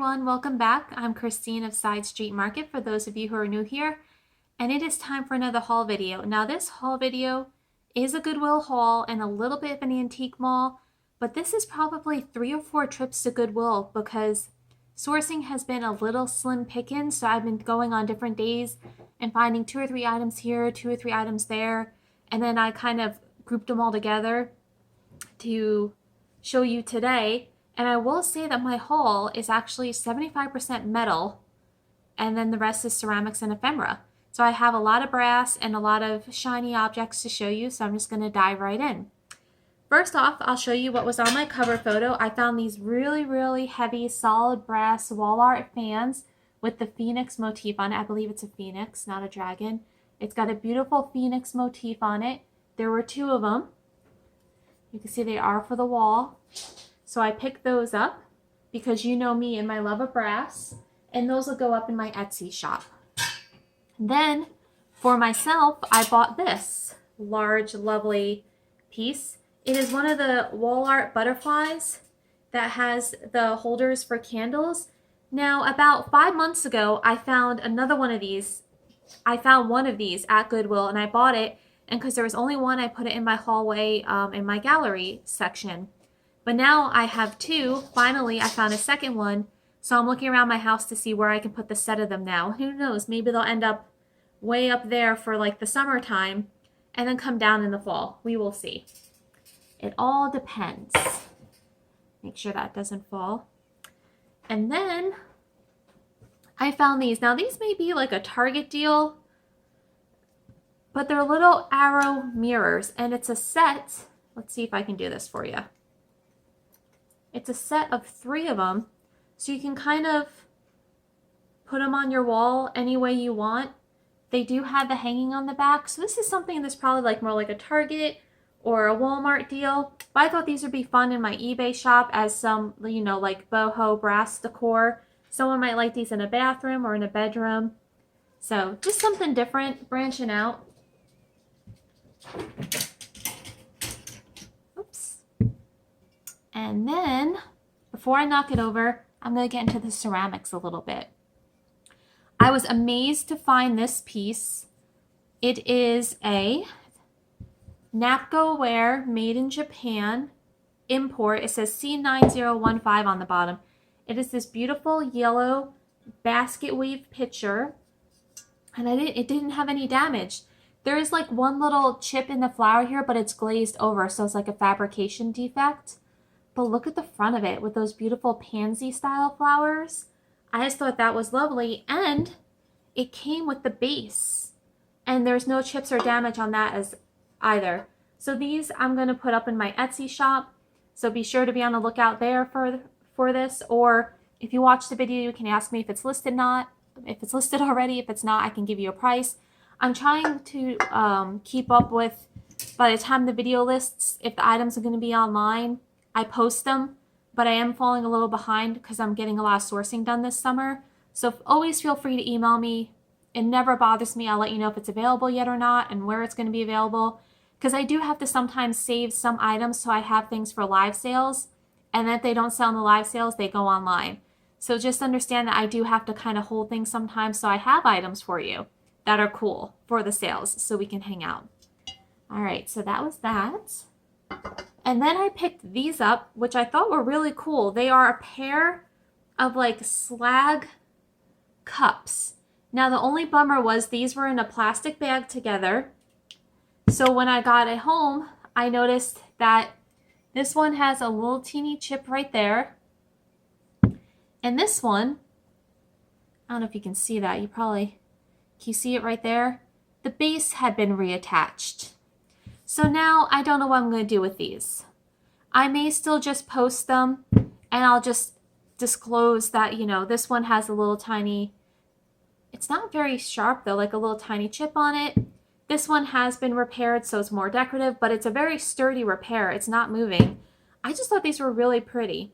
everyone, welcome back. I'm Christine of Side Street Market for those of you who are new here, and it is time for another haul video. Now this haul video is a Goodwill haul and a little bit of an antique mall, but this is probably 3 or 4 trips to Goodwill because sourcing has been a little slim pickings, so I've been going on different days and finding 2 or 3 items here, 2 or 3 items there, and then I kind of grouped them all together to show you today. And I will say that my haul is actually 75% metal and then the rest is ceramics and ephemera. So I have a lot of brass and a lot of shiny objects to show you, so I'm just going to dive right in. First off, I'll show you what was on my cover photo. I found these really heavy solid brass wall art fans with the phoenix motif on it. I believe it's a phoenix, not a dragon. It's got a beautiful phoenix motif on it. There were 2 of them. You can see they are for the wall. So I picked those up because you know me and my love of brass, and those will go up in my Etsy shop. Then for myself, I bought this large, lovely piece. It is one of the wall art butterflies that has the holders for candles. Now, about 5 months ago, I found another one of these. I found one of these at Goodwill and I bought it, and because there was only one, I put it in my hallway in my gallery section. But now I have 2. Finally, I found a second one. So I'm looking around my house to see where I can put the set of them now. Who knows? Maybe they'll end up way up there for like the summertime and then come down in the fall. We will see. It all depends. Make sure that doesn't fall. And then I found these. Now these may be like a Target deal, but they're little arrow mirrors and it's a set. Let's see if I can do this for you. It's a set of 3 of them, so you can kind of put them on your wall any way you want. They do have the hanging on the back, so this is something that's probably like more like a Target or a Walmart deal. But I thought these would be fun in my eBay shop as some, you know, like boho brass decor. Someone might like these in a bathroom or in a bedroom. So just something different, branching out. And then, before I knock it over, I'm going to get into the ceramics a little bit. I was amazed to find this piece. It is a Napco-ware made in Japan import. It says C9015 on the bottom. It is this beautiful yellow basket weave pitcher, and it didn't have any damage. There is like one little chip in the flower here, but it's glazed over, so it's like a fabrication defect. But look at the front of it with those beautiful pansy style flowers. I just thought that was lovely, and it came with the base and there's no chips or damage on that as either. So these I'm going to put up in my Etsy shop, so be sure to be on the lookout there for this, or if you watch the video you can ask me if it's listed if it's listed already. If it's not, I can give you a price. I'm trying to keep up with, by the time the video lists, if the items are going to be online. I post them, but I am falling a little behind because I'm getting a lot of sourcing done this summer. So always feel free to email me. It never bothers me. I'll let you know if it's available yet or not and where it's going to be available. Because I do have to sometimes save some items so I have things for live sales. And then if they don't sell in the live sales, they go online. So just understand that I do have to kind of hold things sometimes, so I have items for you that are cool for the sales so we can hang out. All right, so that was that. And then I picked these up, which I thought were really cool. They are a pair of like Slag Cups. Now the only bummer was these were in a plastic bag together. So when I got it home, I noticed that this one has a little teeny chip right there. And this one, I don't know if you can see that. Can you see it right there? The base had been reattached. So now I don't know what I'm going to do with these. I may still just post them and I'll just disclose that, you know, this one has a little tiny, it's not very sharp though, like a little tiny chip on it. This one has been repaired, so it's more decorative, but it's a very sturdy repair. It's not moving. I just thought these were really pretty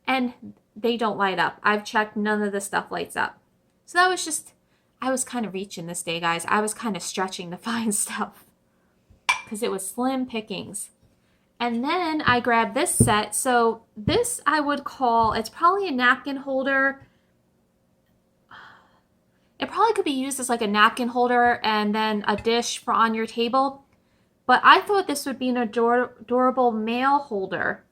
and they don't light up. I've checked, none of the stuff lights up. So that was just, I was kind of reaching this day, guys. I was kind of stretching to find stuff because it was slim pickings. And then I grabbed this set. So this I would call, it's probably a napkin holder. It probably could be used as like a napkin holder and then a dish for on your table. But I thought this would be an adorable mail holder.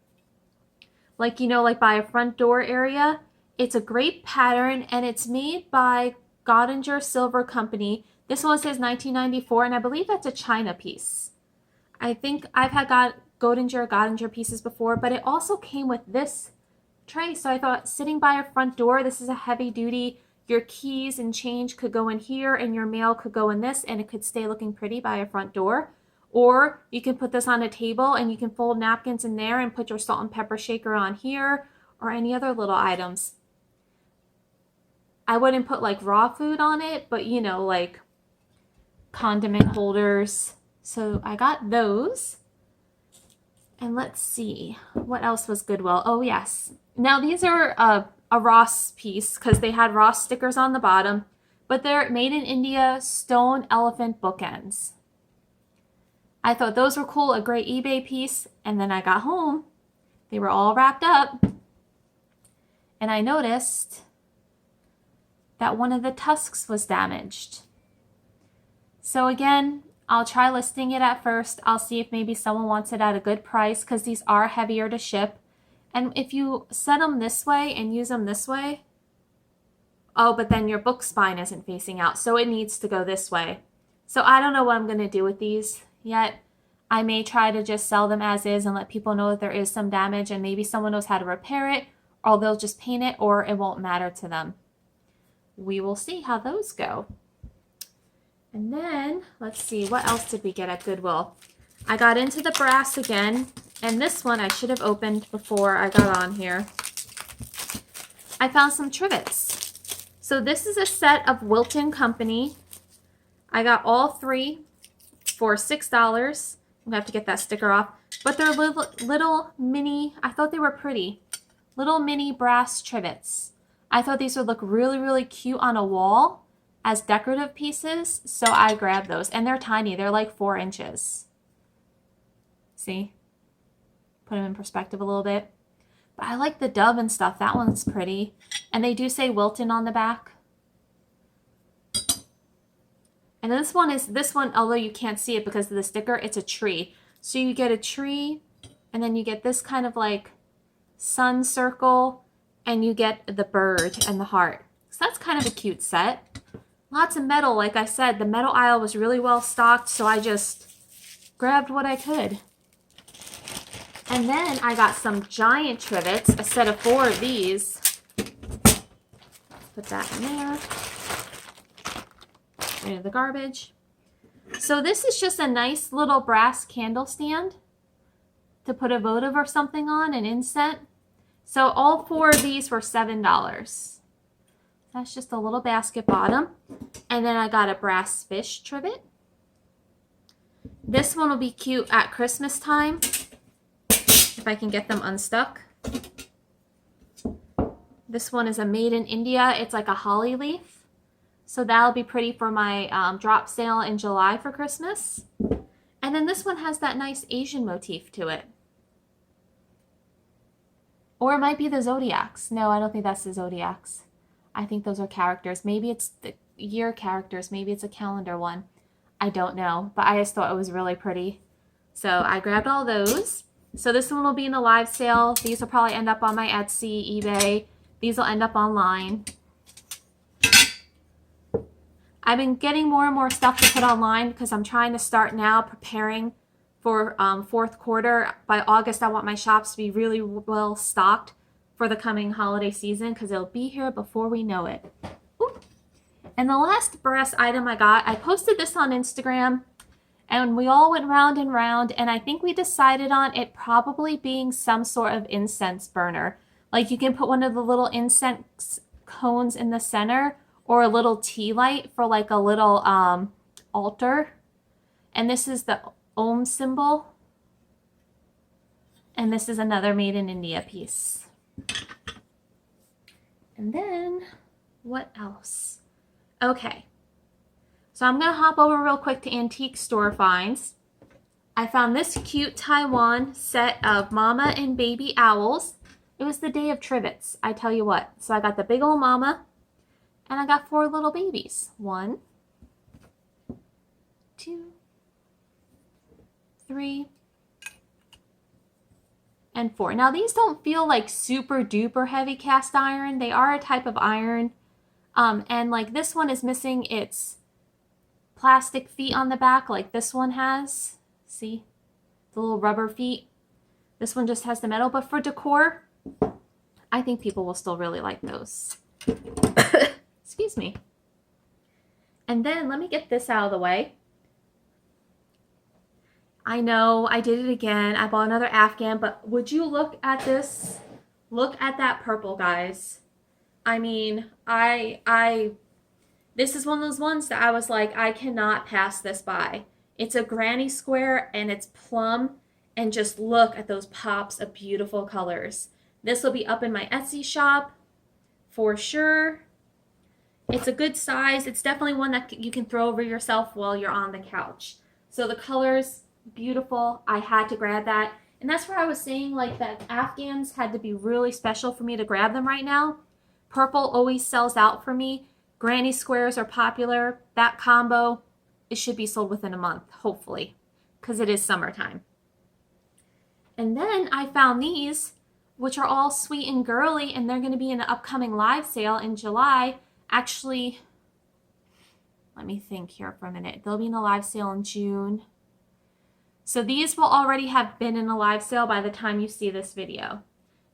Like, you know, like by a front door area. It's a great pattern and it's made by Godinger Silver Company. This one says 1994 and I believe that's a China piece. I think I've had Godinger pieces before, but it also came with this tray. So I thought sitting by a front door, this is a heavy duty. Your keys and change could go in here and your mail could go in this and it could stay looking pretty by a front door. Or you can put this on a table and you can fold napkins in there and put your salt and pepper shaker on here or any other little items. I wouldn't put like raw food on it, but you know, like condiment holders. So I got those. And let's see, what else was Goodwill? Oh yes. Now these are a Ross piece because they had Ross stickers on the bottom, but they're made in India stone elephant bookends. I thought those were cool, a great eBay piece, and then I got home. They were all wrapped up, and I noticed that one of the tusks was damaged. So again, I'll try listing it at first. I'll see if maybe someone wants it at a good price because these are heavier to ship. And if you set them this way and use them this way, oh, but then your book spine isn't facing out, so it needs to go this way. So I don't know what I'm going to do with these yet. I may try to just sell them as is and let people know that there is some damage and maybe someone knows how to repair it, or they'll just paint it, or it won't matter to them. We will see how those go. And then, let's see, what else did we get at Goodwill? I got into the brass again, and this one I should have opened before I got on here. I found some Trivets. So this is a set of Wilton Company. I got all three for $6. I'm gonna have to get that sticker off. But they're little mini, I thought they were pretty. Little mini brass Trivets. I thought these would look really, really cute on a wall as decorative pieces, so I grabbed those. And they're tiny, they're like 4 inches. See? Put them in perspective a little bit. But I like the dove and stuff, that one's pretty. And they do say Wilton on the back. And this one, although you can't see it because of the sticker, it's a tree. So you get a tree, and then you get this kind of like sun circle, and you get the bird and the heart. So that's kind of a cute set. Lots of metal, like I said, the metal aisle was really well stocked, so I just grabbed what I could. And then I got some giant Trivets, a set of 4 of these. Put that in there. Rid of the garbage. So this is just a nice little brass candle stand to put a votive or something on, an incense. So all 4 of these were $7. That's just a little basket bottom. And then I got a brass fish trivet. This one will be cute at Christmas time, if I can get them unstuck. This one is a made in India. It's like a holly leaf. So that'll be pretty for my drop sale in July for Christmas. And then this one has that nice Asian motif to it. Or it might be the zodiacs. No, I don't think that's the zodiacs. I think those are characters. Maybe it's the year characters. Maybe it's a calendar one. I don't know, but I just thought it was really pretty. So I grabbed all those. So this one will be in a live sale. These will probably end up on my Etsy, eBay. These will end up online. I've been getting more and more stuff to put online because I'm trying to start now preparing for fourth quarter. By August, I want my shops to be really well stocked for the coming holiday season because it'll be here before we know it. Ooh. And the last brass item I got, I posted this on Instagram and we all went round and round, and I think we decided on it probably being some sort of incense burner. Like you can put one of the little incense cones in the center, or a little tea light for like a little altar. And this is the Om symbol. And this is another made in India piece. And then, what else? Okay. So I'm going to hop over real quick to antique store finds. I found this cute Taiwan set of mama and baby owls. It was the day of Trivets, I tell you what. So I got the big old mama, and I got 4 little babies. 1, 2, 3, and 4. Now these don't feel like super duper heavy cast iron. They are a type of iron. And like this one is missing its plastic feet on the back like this one has. See? The little rubber feet. This one just has the metal, but for decor, I think people will still really like those. Excuse me. And then let me get this out of the way. I know I did it again. I bought another afghan, but would you look at this? Look at that purple, guys. I mean, this is one of those ones that I was like, I cannot pass this by. It's a granny square and it's plum, and just look at those pops of beautiful colors. This will be up in my Etsy shop for sure. It's a good size. It's definitely one that you can throw over yourself while you're on the couch. So the colors, beautiful. I had to grab that. And that's where I was saying like that afghans had to be really special for me to grab them right now. Purple always sells out for me. Granny squares are popular. That combo, it should be sold within a month, hopefully, because it is summertime. And then I found these, which are all sweet and girly, and they're going to be in an upcoming live sale in July. Actually, let me think here for a minute. They'll be in a live sale in June. So these will already have been in a live sale by the time you see this video.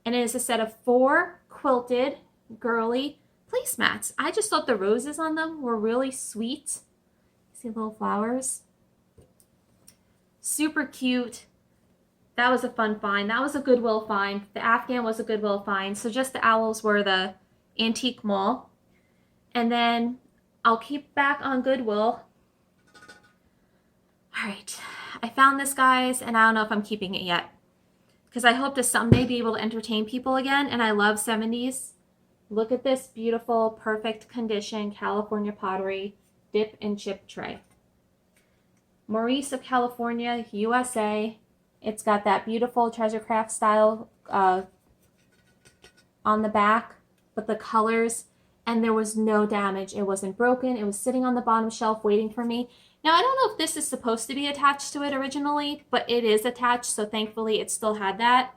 And it is a set of 4 quilted girly placemats. I just thought the roses on them were really sweet. See little flowers? Super cute. That was a fun find. That was a Goodwill find. The afghan was a Goodwill find. So just the owls were the antique mall. And then I'll keep back on Goodwill. All right. I found this, guys, and I don't know if I'm keeping it yet, because I hope to someday be able to entertain people again, and I love 70s. Look at this beautiful, perfect condition California pottery dip and chip tray. Maurice of California, USA. It's got that beautiful treasure craft style on the back, but the colors, and there was no damage. It wasn't broken. It was sitting on the bottom shelf waiting for me. Now, I don't know if this is supposed to be attached to it originally, but it is attached, so thankfully it still had that.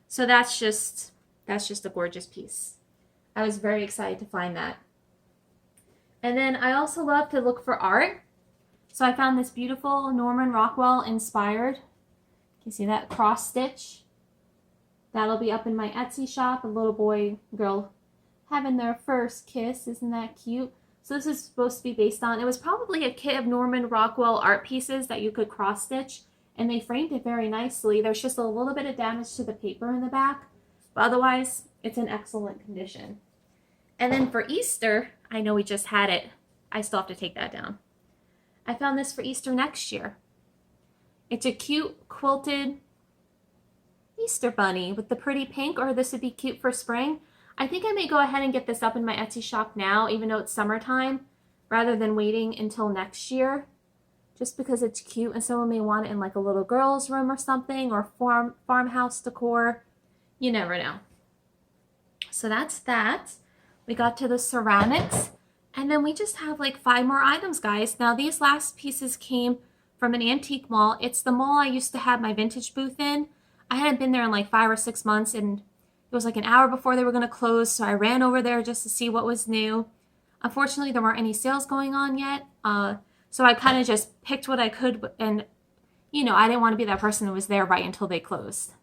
So that's just a gorgeous piece. I was very excited to find that. And then I also love to look for art. So I found this beautiful Norman Rockwell inspired. You can see that cross stitch. That'll be up in my Etsy shop. A little boy, girl having their first kiss. Isn't that cute? So this is supposed to be based on, it was probably a kit of Norman Rockwell art pieces that you could cross stitch, and they framed it very nicely. There's just a little bit of damage to the paper in the back, but otherwise it's in excellent condition. And then for Easter, I know we just had it. I still have to take that down. I found this for Easter next year. It's a cute quilted Easter bunny with the pretty pink, or this would be cute for spring. I think I may go ahead and get this up in my Etsy shop now, even though it's summertime, rather than waiting until next year, just because it's cute and someone may want it in like a little girl's room or something, or farmhouse decor. You never know. So that's that. We got to the ceramics, and then we just have like 5 more items, guys. Now these last pieces came from an antique mall. It's the mall I used to have my vintage booth in. I hadn't been there in like 5 or 6 months, and it was like an hour before they were going to close, so I ran over there just to see what was new. Unfortunately, there weren't any sales going on yet, so I kind of just picked what I could, and, you know, I didn't want to be that person who was there right until they closed.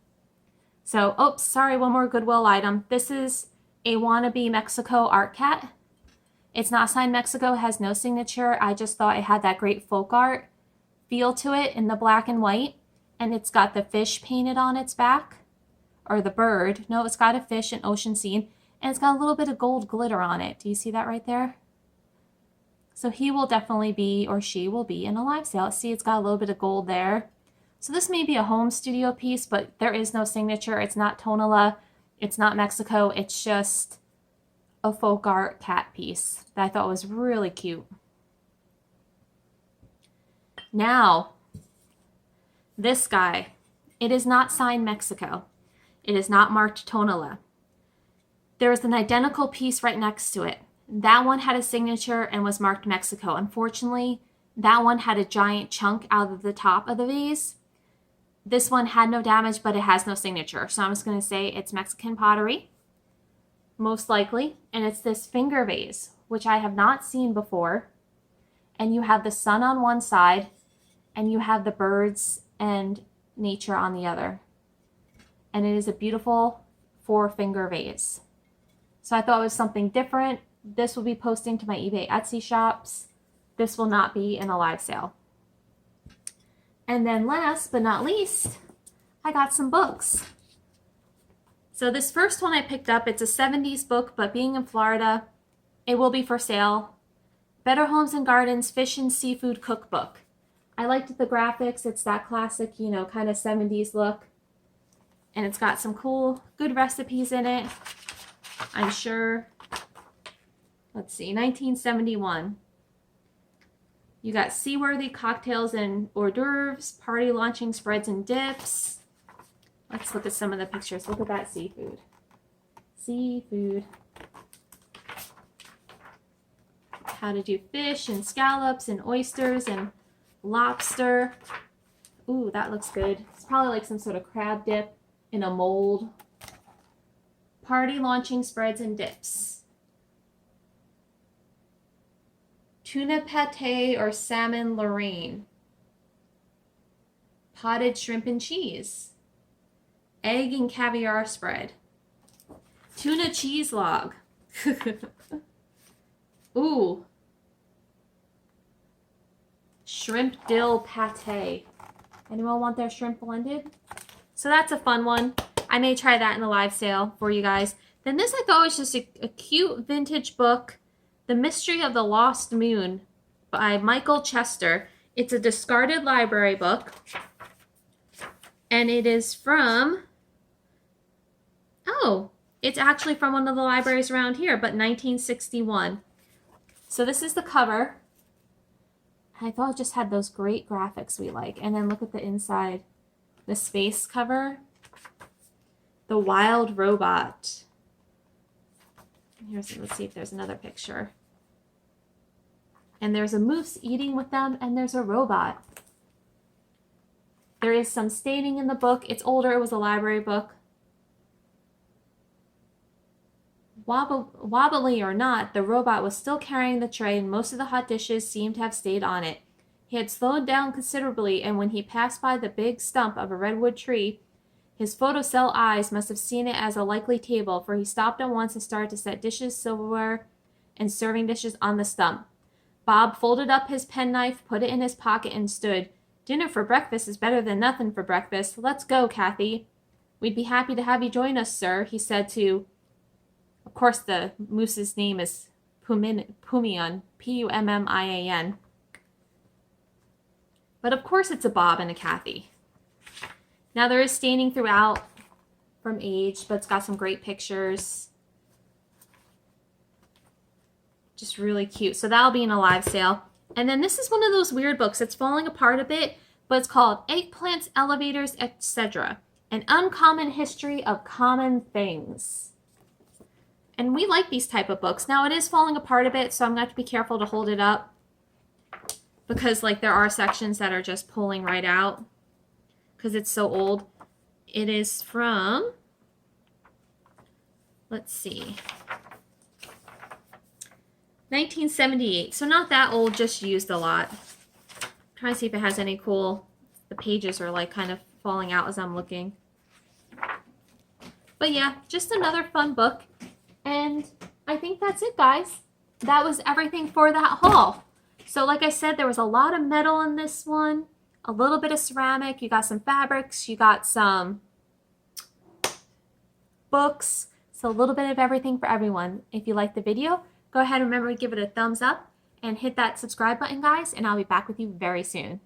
So, oops, sorry, one more Goodwill item. This is a wannabe Mexico art cat. It's not signed Mexico, it has no signature. I just thought it had that great folk art feel to it in the black and white, and it's got the fish painted on its back. Or the bird. No, it's got a fish, an ocean scene, and it's got a little bit of gold glitter on it. Do you see that right there? So he will definitely be, or she will be, in a live sale. See, it's got a little bit of gold there. So this may be a home studio piece, but there is no signature. It's not Tonala. It's not Mexico. It's just a folk art cat piece that I thought was really cute. Now, This guy, it is not signed Mexico. It is not marked Tonala. There is an identical piece right next to it. That one had a signature and was marked Mexico. Unfortunately, that one had a giant chunk out of the top of the vase. This one had no damage, but it has no signature. So I'm just going to say it's Mexican pottery, most likely. And it's this finger vase, which I have not seen before. And you have the sun on one side, and you have the birds and nature on the other. And it is a beautiful 4-finger vase. So I thought it was something different. This will be posting to my eBay Etsy shops. This will not be in a live sale. And then last but not least, I got some books. So this first one I picked up, it's a 70s book, but being in Florida, it will be for sale. Better Homes and Gardens Fish and Seafood Cookbook. I liked the graphics. It's that classic, you know, kind of 70s look. And it's got some cool, good recipes in it, I'm sure. Let's see, 1971. You got seaworthy cocktails and hors d'oeuvres, party launching spreads and dips. Let's look at some of the pictures. Look at that seafood. Seafood. How to do fish and scallops and oysters and lobster. Ooh, that looks good. It's probably like some sort of crab dip in a mold. Party launching spreads and dips. Tuna pate or salmon Lorraine. Potted shrimp and cheese. Egg and caviar spread. Tuna cheese log. Ooh. Shrimp dill pate. Anyone want their shrimp blended? So that's a fun one. I may try that in the live sale for you guys. Then this I thought was just a cute vintage book. The Mystery of the Lost Moon by Michael Chester. It's a discarded library book. And it is from, oh, it's actually from one of the libraries around here, but 1961. So this is the cover. I thought it just had those great graphics we like. And then look at the inside. The space cover. The Wild Robot. Let's see if there's another picture. And there's a moose eating with them, and there's a robot. There is some staining in the book. It's older. It was a library book. Wobbly or not, the robot was still carrying the tray, and most of the hot dishes seemed to have stayed on it. He had slowed down considerably, and when he passed by the big stump of a redwood tree, his photocell eyes must have seen it as a likely table, for he stopped at once and started to set dishes, silverware, and serving dishes on the stump. Bob folded up his penknife, put it in his pocket, and stood. Dinner for breakfast is better than nothing for breakfast. Let's go, Kathy. We'd be happy to have you join us, sir, he said to... Of course, the moose's name is Pumian, P-U-M-M-I-A-N. But of course it's a Bob and a Kathy. Now there is staining throughout from age, but it's got some great pictures. Just really cute. So that'll be in a live sale. And then this is one of those weird books. It's falling apart a bit, but it's called Eggplants, Elevators, Etc. An Uncommon History of Common Things. And we like these type of books. Now it is falling apart a bit, so I'm going to have to be careful to hold it up. Because like there are sections that are just pulling right out. Because it's so old. It is from, let's see, 1978. So not that old, just used a lot. I'm trying to see if it has any cool, the pages are like kind of falling out as I'm looking. But yeah, just another fun book. And I think that's it, guys. That was everything for that haul. So like I said, there was a lot of metal in this one. A little bit of ceramic. You got some fabrics. You got some books. So a little bit of everything for everyone. If you liked the video, go ahead and remember to give it a thumbs up and hit that subscribe button, guys. And I'll be back with you very soon.